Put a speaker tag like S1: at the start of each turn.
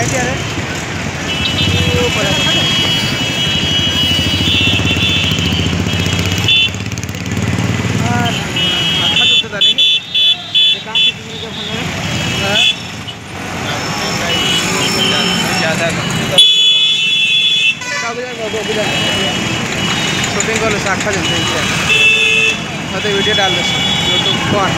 S1: क्या है शूटिंग कल आखा जमी मत वीडियो डाल यूट्यूब कौन